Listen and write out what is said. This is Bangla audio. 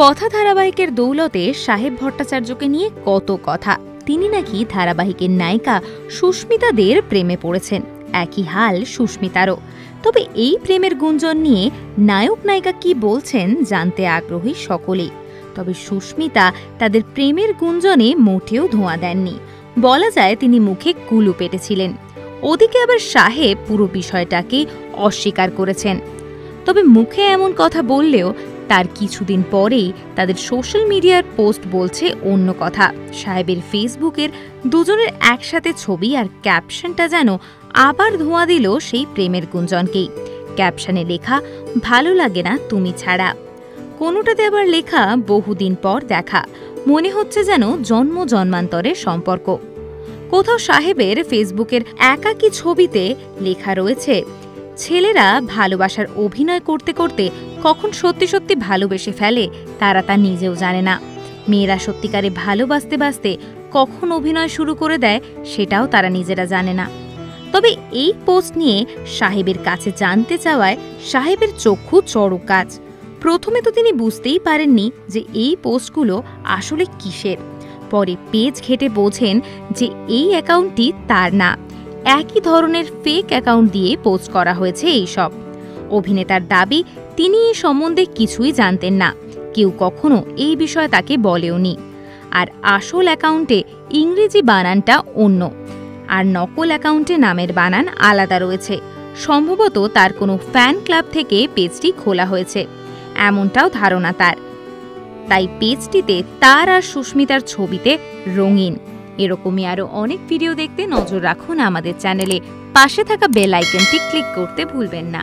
কথা ধারাবাহিকের দৌলতে সাহেব ভট্টাচার্যকে নিয়ে কত কথা। তিনি নাকি ধারাবাহিকের নায়িকা সুস্মিতা দের প্রেমে পড়েছেন। একই হাল সুস্মিতারও। তবে এই প্রেমের গুঞ্জন নিয়ে নায়ক নায়িকা কি বলছেন জানতে আগ্রহী সকলেই। তবে সুস্মিতা তাদের প্রেমের গুঞ্জনে মোটেও ধোঁয়া দেননি। বলা যায় তিনি মুখে কুলু পেটেছিলেন। ওদিকে আবার সাহেব পুরো বিষয়টাকে অস্বীকার করেছেন। তবে মুখে এমন কথা বললেও তার কিছুদিন পরেই তাদের সোশ্যাল মিডিয়ার পোস্ট বলছে অন্য কথা। সাহেবের ফেসবুকের দুজনের একসাথে ছবি আর ক্যাপশনটা যেন আবার ধোঁয়া দিল সেই প্রেমের গুঞ্জনকেই। ক্যাপশনে লেখা, ভালো লাগে না তুমি ছাড়া। কোনোটাতে আবার লেখা, বহুদিন পর দেখা। মনে হচ্ছে যেন জন্ম জন্মান্তরের সম্পর্ক। কোথাও সাহেবের ফেসবুকের একাকী ছবিতে লেখা রয়েছে, ছেলেরা ভালোবাসার অভিনয় করতে করতে কখন সত্যি সত্যি ভালোবেসে ফেলে তারা তা নিজেও জানে না। মেয়েরা সত্যিকারে ভালোবাসতে বাসতে কখন অভিনয় শুরু করে দেয় সেটাও তারা নিজেরা জানে না। তবে এই পোস্ট নিয়ে সাহেবের কাছে জানতে চাওয়ায় সাহেবের চক্ষু চড়ক গাছ। প্রথমে তো তিনি বুঝতেই পারেননি যে এই পোস্টগুলো আসলে কিসের। পরে পেজ ঘেটে বোঝেন যে এই অ্যাকাউন্টটি তার না, একই ধরনের ফেক অ্যাকাউন্ট দিয়ে পোস্ট করা হয়েছে এইসব। অভিনেতার দাবি তিনি এই সম্বন্ধে কিছুই জানতেন না, কেউ কখনো এই বিষয়ে তাকে বলেওনি। আর আসল অ্যাকাউন্টে ইংরেজি বানানটা অন্য, আর নকল অ্যাকাউন্টে নামের বানান আলাদা রয়েছে। সম্ভবত তার কোনো ফ্যান ক্লাব থেকে পেজটি খোলা হয়েছে, এমনটাও ধারণা তার। তাই পেজটিতে তার আর সুস্মিতার ছবিতে রঙিন। এরকমই আরও অনেক ভিডিও দেখতে নজর রাখুন আমাদের চ্যানেলে। পাশে থাকা বেল আইকনটি ক্লিক করতে ভুলবেন না।